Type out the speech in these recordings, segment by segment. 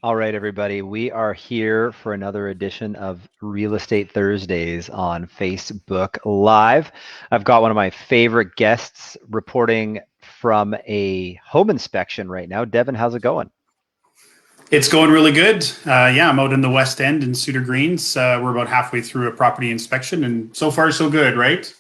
All right, everybody, we are here for another edition of Real Estate Thursdays on Facebook Live. I've got one of my favorite guests reporting from a home inspection right now. Devin, how's it going? It's going really good. Yeah, I'm out in the West End in Cedar Greens. We're about halfway through a property inspection, and so far so good, right?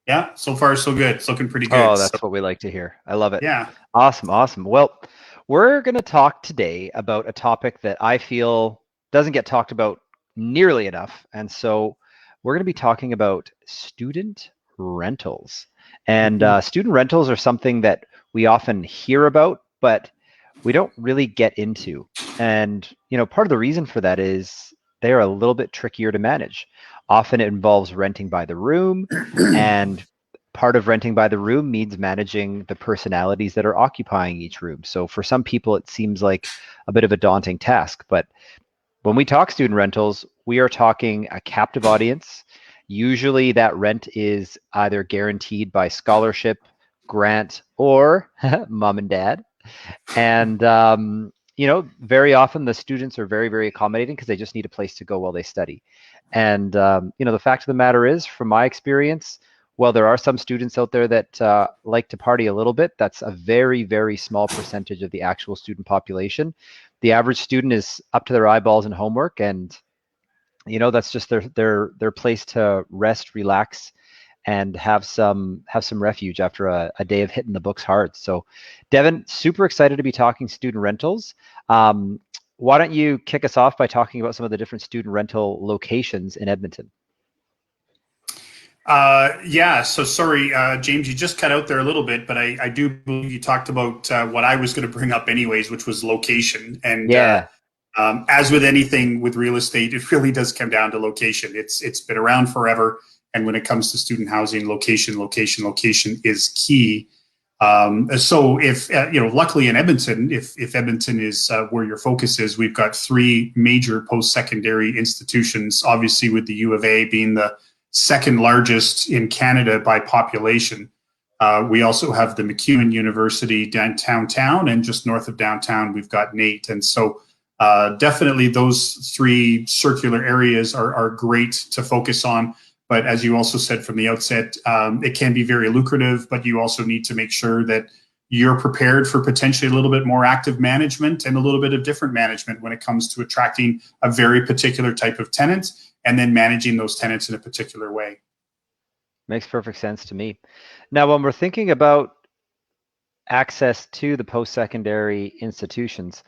Yeah, so far so good. It's looking pretty good. Oh, So that's what we like to hear. I love it. yeah, Awesome, awesome. Well, we're going to talk today about a topic that I feel doesn't get talked about nearly enough. And so we're going to be talking about student rentals. And mhm. student rentals are something that we often hear about, but we don't really get into. And, part of the reason for that is they're a little bit trickier to manage. Often it involves renting by the room, and part of renting by the room means managing the personalities that are occupying each room. So for some people, it seems like a bit of a daunting task. But when we talk student rentals, we are talking a captive audience. Usually that rent is either guaranteed by scholarship, grant, or mom and dad. And, very often the students are very, very accommodating because they just need a place to go while they study. And, the fact of the matter is, from my experience, well, there are some students out there that like to party a little bit. That's a very, very small percentage of the actual student population. The average student is up to their eyeballs in homework, and that's just their place to rest, relax, and have some refuge after a day of hitting the books hard. So, Devin, super excited to be talking student rentals. Why don't you kick us off by talking about some of the different student rental locations in Edmonton? Yeah. So sorry, James, you just cut out there a little bit, but I do believe you talked about what I was going to bring up anyways, which was location. And Yeah, as with anything with real estate, it really does come down to location. It's been around forever, and when it comes to student housing, location is key. So if luckily in Edmonton, if Edmonton is where your focus is, we've got three major post-secondary institutions. Obviously, with the U of A being the second largest in Canada by population. We also have the MacEwan University downtown town, and just north of downtown, we've got NAIT. And so definitely those three circular areas are great to focus on. But as you also said from the outset, it can be very lucrative, but you also need to make sure that you're prepared for potentially a little bit more active management and a little bit of different management when it comes to attracting a very particular type of tenant and then managing those tenants in a particular way. makes perfect sense to me. Now, when we're thinking about access to the post-secondary institutions,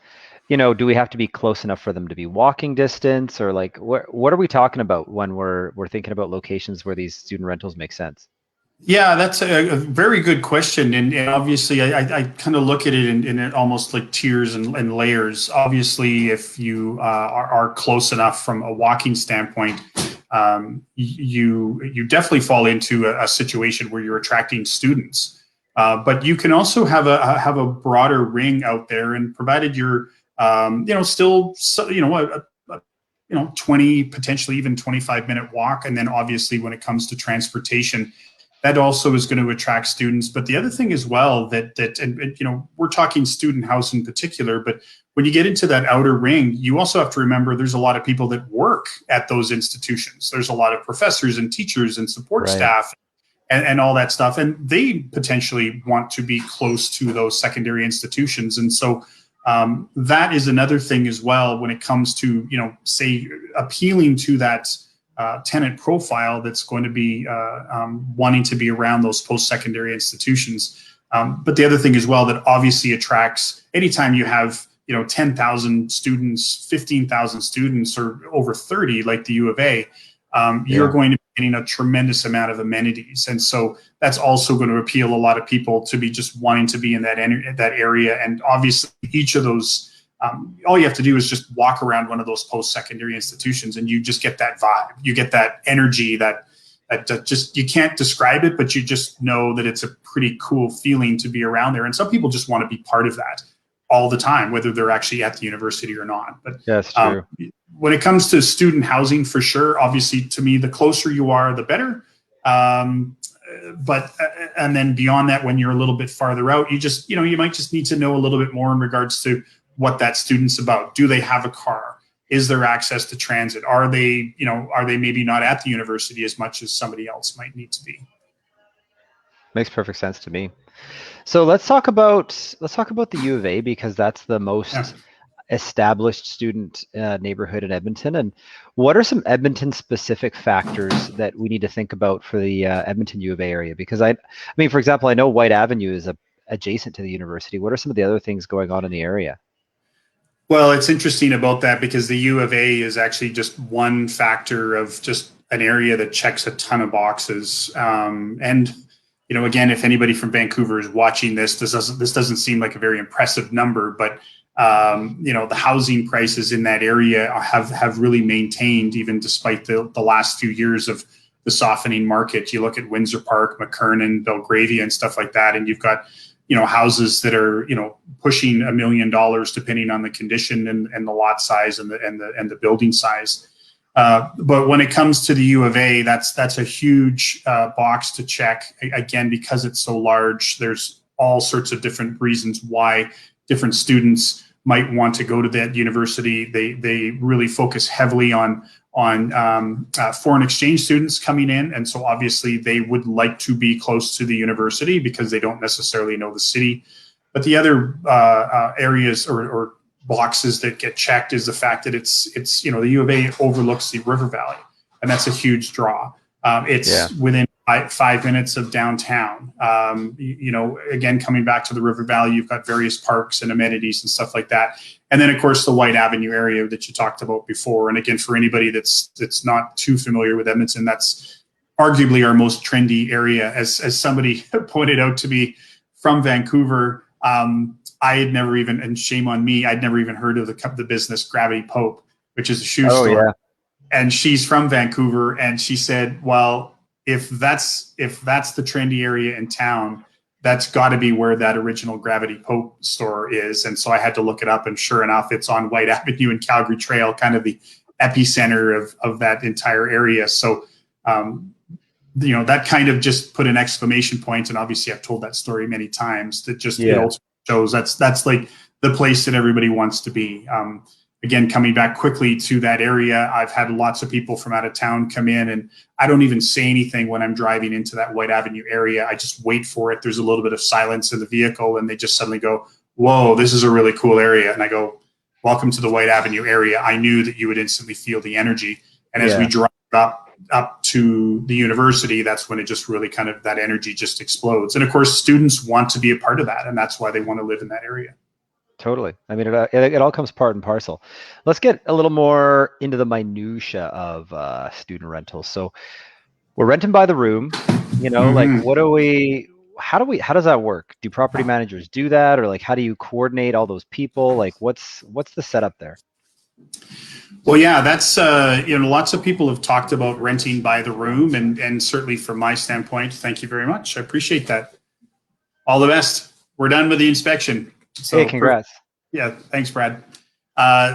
do we have to be close enough for them to be walking distance, or like what are we talking about when we're thinking about locations where these student rentals make sense? Yeah, that's a very good question. And obviously, I kind of look at it in it almost like tiers and layers. Obviously, if you are close enough from a walking standpoint, you definitely fall into a situation where you're attracting students. But you can also have a broader ring out there, and provided you're still 20, potentially even 25-minute walk, and then obviously when it comes to transportation, that also is going to attract students. But the other thing as well and we're talking student house in particular, but when you get into that outer ring, you also have to remember there's a lot of people that work at those institutions. There's a lot of professors and teachers and support Right. staff and all that stuff, and they potentially want to be close to those secondary institutions. And so that is another thing as well when it comes to say appealing to that tenant profile that's going to be wanting to be around those post-secondary institutions. But the other thing as well that obviously attracts, anytime you have 10,000 students, 15,000 students, or over 30 like the U of A, you're Yeah. going to be getting a tremendous amount of amenities. And so that's also going to appeal a lot of people to be just wanting to be in that area. And obviously each of those, all you have to do is just walk around one of those post-secondary institutions and you just get that vibe. You get that energy that just, you can't describe it, but you just know that it's a pretty cool feeling to be around there. And some people just want to be part of that all the time, whether they're actually at the university or not. But That's um, true. when it comes to student housing, for sure, obviously, to me, the closer you are, the better. Um, and then beyond that, when you're a little bit farther out, you might just need to know a little bit more in regards to what that student's about. Do they have a car? Is there access to transit? Are they, are they maybe not at the university as much as somebody else might need to be? Makes perfect sense to me. So let's talk about the U of A, because that's the most established student neighborhood in Edmonton. And what are some Edmonton specific factors that we need to think about for the Edmonton U of A area? Because I mean, for example, I know White Avenue is adjacent to the university. What are some of the other things going on in the area? Well, it's interesting about that because the U of A is actually just one factor of just an area that checks a ton of boxes. And again, if anybody from Vancouver is watching this doesn't seem like a very impressive number, but the housing prices in that area have really maintained even despite the last few years of the softening market. You look at Windsor Park, McKernan, Belgravia, and stuff like that, and you've got houses that are pushing $1 million depending on the condition and the lot size and the building size. But when it comes to the U of A, that's a huge box to check. Again, because it's so large, there's all sorts of different reasons why different students might want to go to that university. They really focus heavily on foreign exchange students coming in, and so obviously they would like to be close to the university because they don't necessarily know the city. But the other areas or boxes that get checked is the fact that it's the U of A overlooks the river valley, and that's a huge draw. It's within 5 minutes of downtown. Again, coming back to the river valley, you've got various parks and amenities and stuff like that. And then, of course, the White Avenue area that you talked about before. And again, for anybody that's not too familiar with Edmonton, that's arguably our most trendy area. As somebody pointed out to me from Vancouver, I had never even, and shame on me, I'd never even heard of the business Gravity Pope, which is a shoe store. Yeah. And she's from Vancouver, and she said, well, if that's the trendy area in town, that's got to be where that original Gravity Pope store is. And so I had to look it up, and sure enough, it's on White Avenue and Calgary Trail, kind of the epicenter of that entire area. So, that kind of just put an exclamation point. And obviously I've told that story many times, that just it also shows that's like the place that everybody wants to be. Again, coming back quickly to that area, I've had lots of people from out of town come in, and I don't even say anything when I'm driving into that White Avenue area. I just wait for it. There's a little bit of silence in the vehicle, and they just suddenly go, whoa, this is a really cool area. And I go, welcome to the White Avenue area. I knew that you would instantly feel the energy. And as we drive up to the university, that's when it just really kind of, that energy just explodes. And of course, students want to be a part of that, and that's why they want to live in that area. Totally. I mean, it all comes part and parcel. Let's get a little more into the minutia of student rentals. So we're renting by the room, like how does that work? Do property managers do that? Or like, how do you coordinate all those people? Like what's the setup there? Well, yeah, that's, lots of people have talked about renting by the room, and certainly from my standpoint, thank you very much. I appreciate that. All the best. We're done with the inspection. So, hey, congrats. Yeah, thanks, Brad.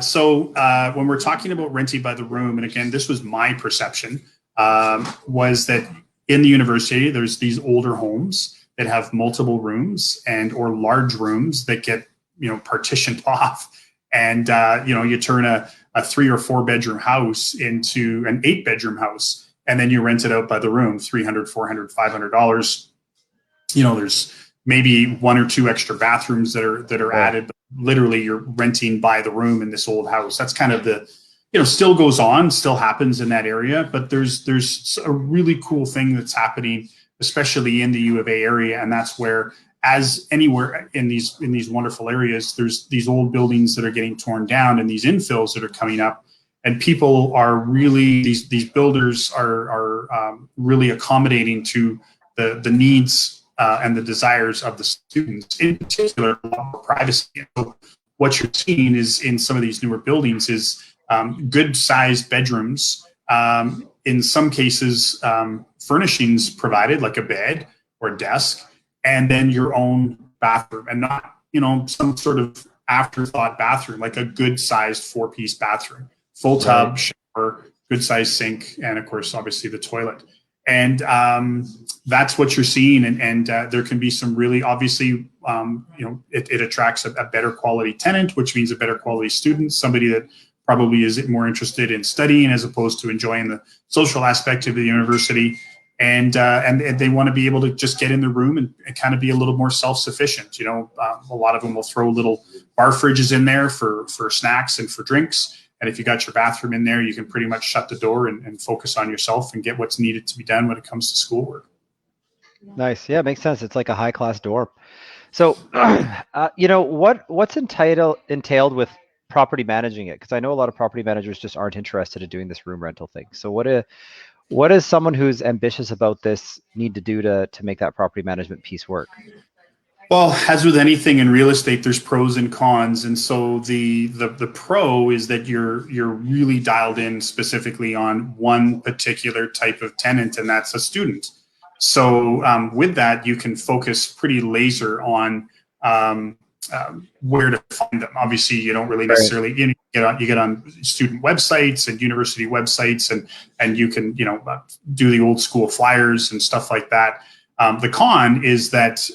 So when we're talking about renting by the room, and again, this was my perception, was that in the university, there's these older homes that have multiple rooms or large rooms that get, partitioned off. And, you turn a 3 or 4 bedroom house into an 8 bedroom house, and then you rent it out by the room, $300, $400, $500. There's maybe 1 or 2 extra bathrooms that are added, but literally you're renting by the room in this old house. That's kind of the, still goes on, still happens in that area, but there's a really cool thing that's happening, especially in the U of A area. And that's where, as anywhere in these wonderful areas, there's these old buildings that are getting torn down and these infills that are coming up, and people are really, these builders are really accommodating to the needs and the desires of the students, in particular, privacy. So what you're seeing is in some of these newer buildings is good sized bedrooms, in some cases, furnishings provided like a bed or a desk, and then your own bathroom, and not, some sort of afterthought bathroom, like a good sized 4-piece bathroom, full tub, shower, good sized sink, and of course, obviously the toilet. And that's what you're seeing. And there can be some really, obviously, it attracts a better quality tenant, which means a better quality student, somebody that probably is more interested in studying as opposed to enjoying the social aspect of the university. And they want to be able to just get in the room and kind of be a little more self-sufficient. A lot of them will throw little bar fridges in there for snacks and for drinks. And if you got your bathroom in there, you can pretty much shut the door and focus on yourself and get what's needed to be done when it comes to schoolwork. Nice. Yeah, it makes sense. It's like a high class dorm. So, what's entailed with property managing it? Because I know a lot of property managers just aren't interested in doing this room rental thing. So what does someone who's ambitious about this need to do to make that property management piece work? Well, as with anything in real estate, there's pros and cons, and so the pro is that you're really dialed in specifically on one particular type of tenant, and that's a student. So with that, you can focus pretty laser on where to find them. Obviously, you don't really necessarily you get on student websites and university websites, and you can do the old school flyers and stuff like that. The con is that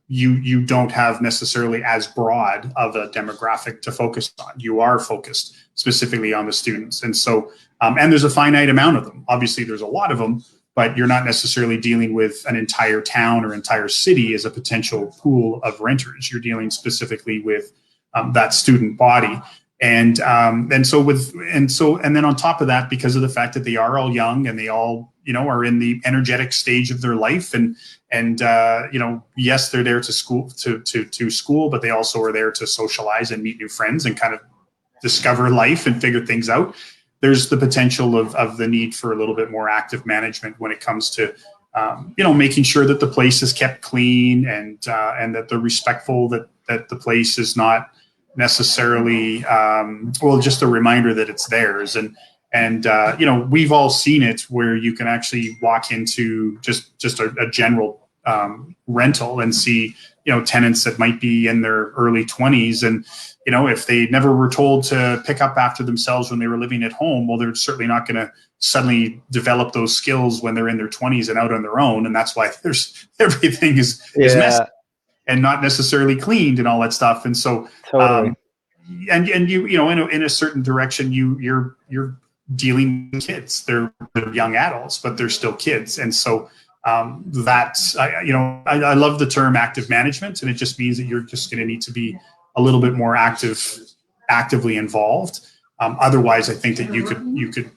you don't have necessarily as broad of a demographic to focus on. You are focused specifically on the students, and so and there's a finite amount of them. Obviously, there's a lot of them, but you're not necessarily dealing with an entire town or entire city as a potential pool of renters. You're dealing specifically with that student body. And then on top of that, because of the fact that they are all young and they all are in the energetic stage of their life, and yes, they're there to school, but they also are there to socialize and meet new friends and kind of discover life and figure things out. There's the potential of the need for a little bit more active management when it comes to making sure that the place is kept clean and that they're respectful, that the place is not necessarily just a reminder that it's theirs. And we've all seen it where you can actually walk into just a general rental and see tenants that might be in their early 20s, and if they never were told to pick up after themselves when they were living at home, well, they're certainly not going to suddenly develop those skills when they're in their 20s and out on their own. And that's why everything is messy and not necessarily cleaned and all that stuff. And so Totally. and you in a certain direction, you're dealing with kids. They're young adults, but they're still kids. And so that's I love the term active management, and it just means that you're just going to need to be a little bit more actively involved. Otherwise, I think that you could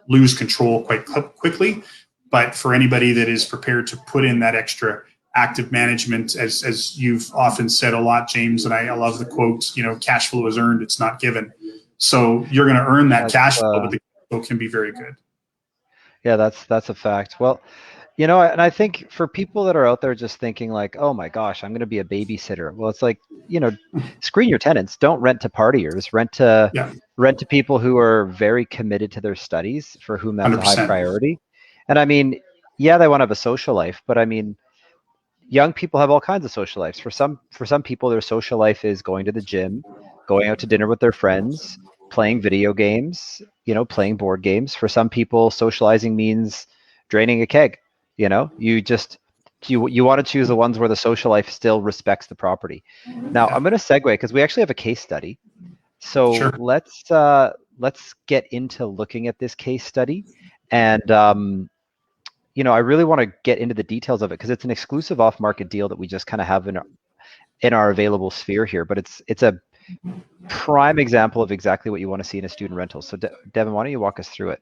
lose control quite quickly. But for anybody that is prepared to put in that extra active management, as you've often said a lot, James, and I love the quote, cash flow is earned, it's not given. So you're going to earn that cash flow, but the cash flow can be very good. Yeah, that's a fact. Well, and I think for people that are out there just thinking like, oh my gosh, I'm going to be a babysitter. Well, it's like, screen your tenants. Don't rent to partiers. Rent to people who are very committed to their studies, for whom that's 100%. A high priority. And I mean, yeah, they want to have a social life, but I mean, young people have all kinds of social lives. For some people, their social life is going to the gym, going out to dinner with their friends, playing video games, playing board games. For some people, socializing means draining a keg. You want to choose the ones where the social life still respects the property. Now, I'm going to segue because we actually have a case study. So sure. Let's get into looking at this case study. And I really want to get into the details of it because it's an exclusive off-market deal that we just kind of have in our available sphere here. But it's a prime example of exactly what you want to see in a student rental. So Devin, why don't you walk us through it?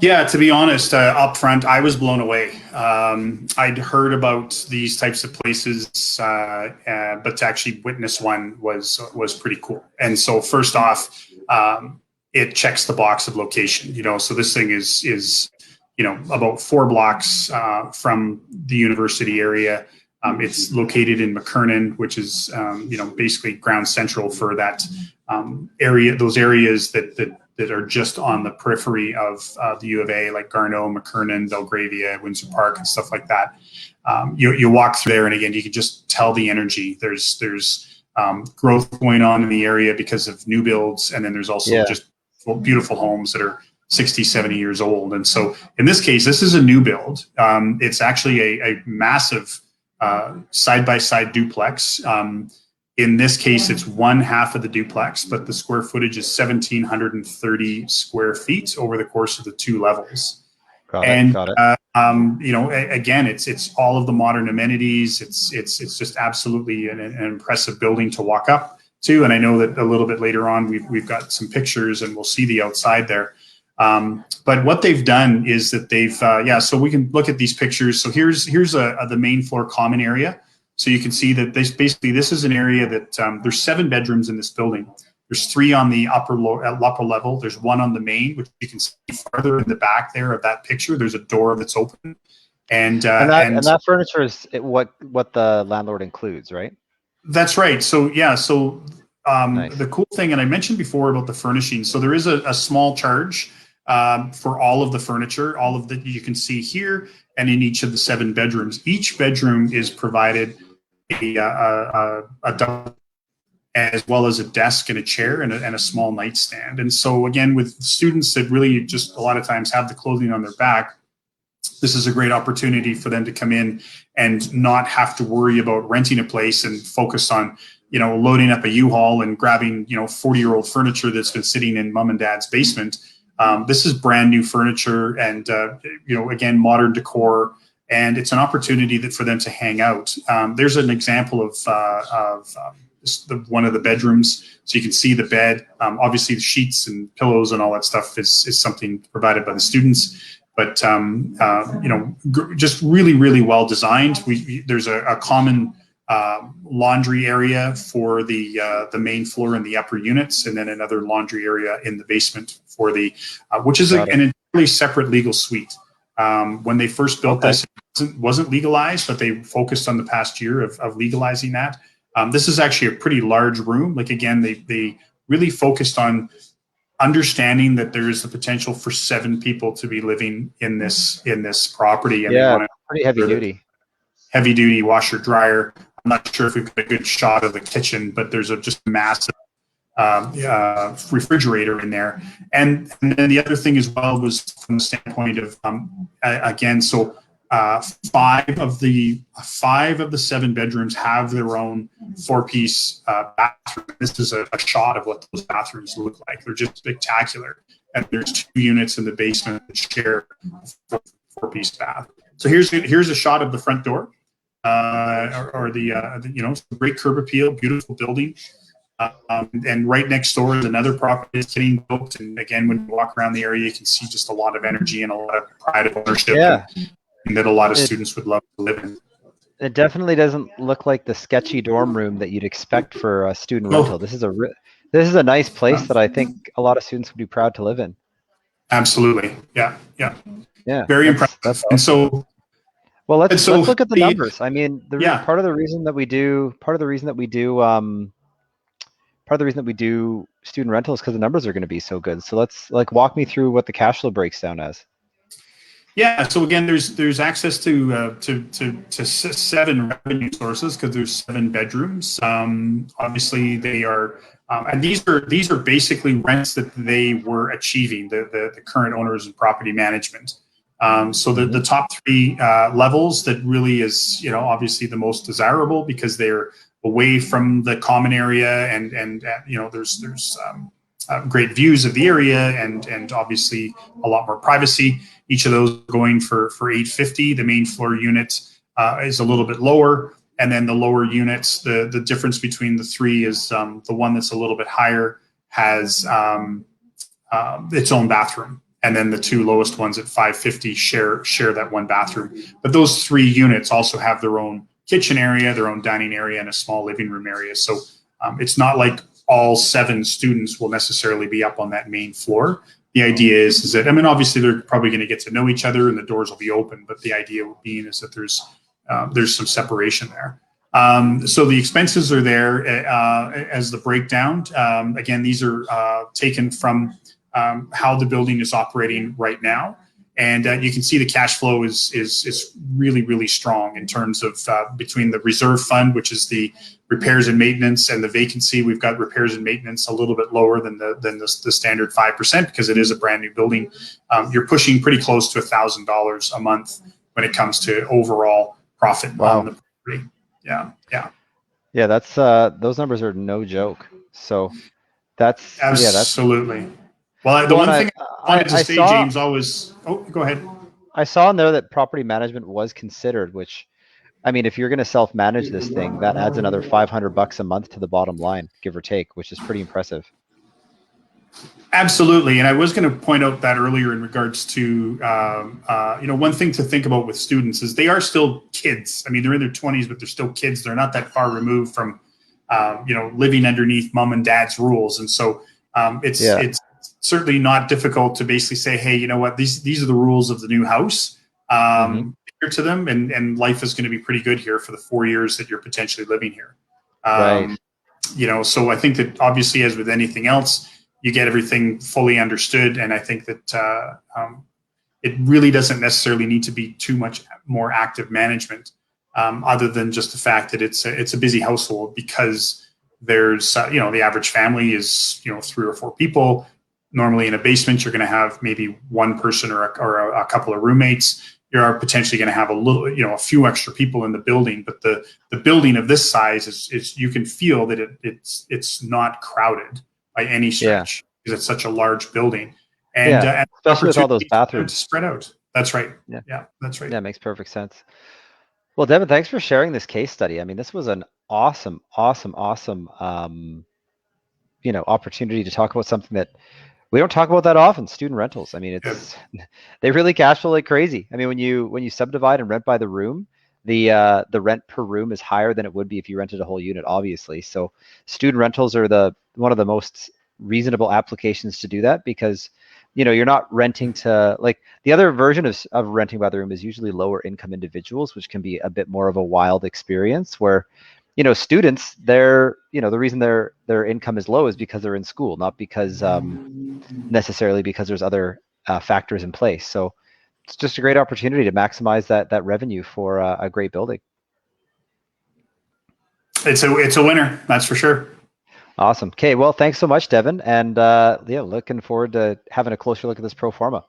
Yeah, to be honest, up front, I was blown away. I'd heard about these types of places, but to actually witness one was pretty cool. And so first off, it checks the box of location. So this thing is about 4 blocks from the university area. It's located in McKernan, which is basically ground central for that area. Those areas that are just on the periphery of the U of A, like Garneau, McKernan, Belgravia, Windsor Park, and stuff like that. You walk through there, and again, you can just tell the energy. There's growth going on in the area because of new builds, and then there's also just beautiful homes that are 60, 70 years old. And so in this case, this is a new build. It's actually a massive side-by-side duplex. In this case, it's one half of the duplex, but the square footage is 1,730 square feet over the course of the 2 levels. Got it. You know, again, it's all of the modern amenities. It's just absolutely an impressive building to walk up to. And I know that a little bit later on, we've got some pictures and we'll see the outside there. But what they've done is that they've, so we can look at these pictures. So here's the main floor common area. So you can see that this is an area that there's 7 bedrooms in this building. There's 3 on the upper level. There's 1 on the main, which you can see farther in the back there of that picture. There's a door that's open. And that furniture is what the landlord includes, right? That's right. So yeah, Nice. The cool thing, and I mentioned before about the furnishings, so there is a small charge for all of the furniture, all of that you can see here, and in each of the 7 bedrooms. Each bedroom is provided a double, as well as a desk and a chair and a small nightstand. And so again, with students that really just a lot of times have the clothing on their back, this is a great opportunity for them to come in and not have to worry about renting a place and focus on, you know, loading up a U-Haul and grabbing, you know, 40-year-old furniture that's been sitting in mom and dad's basement. This is brand new furniture and, you know, again, modern decor, and it's an opportunity for them to hang out. There's an example of one of the bedrooms. So you can see the bed. Obviously, the sheets and pillows and all that stuff is something provided by the students. But, you know, just really, really well designed. There's a common laundry area for the main floor and the upper units, and then another laundry area in the basement for the, which is an entirely separate legal suite. When they first built this, it wasn't legalized, but they focused on the past year of legalizing that. This is actually a pretty large room. Like, again, they really focused on understanding that there is the potential for 7 people to be living in this property. And yeah, pretty heavy duty. Heavy duty washer dryer. I'm not sure if we've got a good shot of the kitchen, but there's just a massive refrigerator in there. And then the other thing as well was from the standpoint of again, so 5 of the 7 bedrooms have their own 4-piece bathroom. This is a shot of what those bathrooms look like. They're just spectacular. And there's 2 units in the basement that share a 4-piece bath. So here's a shot of the front door, or the you know, great curb appeal, beautiful building. And right next door is another property that's getting built. And again, when you walk around the area, you can see just a lot of energy and a lot of pride of ownership. Yeah. And that a lot of students would love to live in. It definitely doesn't look like the sketchy dorm room that you'd expect for a student rental. This is a nice place that I think a lot of students would be proud to live in. Absolutely. Yeah. Very impressive. That's awesome. And so, well, let's look at the numbers. I mean, part of the reason that we do student rentals because the numbers are going to be so good. So let's walk me through what the cash flow breaks down as. Yeah. So again, there's access to 7 revenue sources because there's 7 bedrooms. Obviously, they are, and these are basically rents that they were achieving, the current owners and property management. So the top 3 levels that really is, you know, obviously the most desirable because they're away from the common area and you know, there's great views of the area and obviously a lot more privacy. Each of those going for $850. The main floor unit is a little bit lower, and then the lower units, the difference between the 3 is the one that's a little bit higher has its own bathroom, and then the 2 lowest ones at $550 share that one bathroom. But those 3 units also have their own kitchen area, their own dining area, and a small living room area. So it's not like all 7 students will necessarily be up on that main floor. The idea is that, I mean, obviously they're probably going to get to know each other and the doors will be open, but the idea being is that there's some separation there. So the expenses are there as the breakdown. Again, these are taken from how the building is operating right now. And you can see the cash flow is really, really strong in terms of between the reserve fund, which is the repairs and maintenance, and the vacancy. We've got repairs and maintenance a little bit lower than the standard 5% because it is a brand new building. You're pushing pretty close to $1,000 a month when it comes to overall profit on the property. Yeah. That's those numbers are no joke. So that's absolutely. Well, the one thing I wanted to say, James, always. Oh, go ahead. I saw in there that property management was considered, which, I mean, if you're going to self-manage this thing, that adds another $500 a month to the bottom line, give or take, which is pretty impressive. Absolutely, and I was going to point out that earlier in regards to one thing to think about with students is they are still kids. I mean, they're in their 20s, but they're still kids. They're not that far removed from living underneath mom and dad's rules, and so it's certainly not difficult to basically say, hey, you know what, these are the rules of the new house. Here to them, and life is going to be pretty good here for the 4 years that you're potentially living here. Right. So I think that obviously, as with anything else, you get everything fully understood, and I think that it really doesn't necessarily need to be too much more active management, other than just the fact that it's a busy household because there's the average family is 3 or 4 people. Normally in a basement, you're going to have maybe one person or a couple of roommates. You are potentially going to have a few extra people in the building, but the building of this size is you can feel that it's not crowded by any stretch because it's such a large building, and especially with all those bathrooms to spread out. That's right. Yeah, that's right. Yeah, it makes perfect sense. Well, Devin, thanks for sharing this case study. I mean, this was an awesome opportunity to talk about something that we don't talk about that often, student rentals. I mean, they really cash flow like crazy. I mean, when you subdivide and rent by the room, the rent per room is higher than it would be if you rented a whole unit, obviously. So student rentals are one of the most reasonable applications to do that, because you're not renting to, like, the other version of renting by the room is usually lower income individuals, which can be a bit more of a wild experience where students, the reason their income is low is because they're in school, not because necessarily because there's other factors in place. So it's just a great opportunity to maximize that revenue for a great building. It's a winner, that's for sure. Awesome. Okay, well, thanks so much, Devin, and looking forward to having a closer look at this pro forma.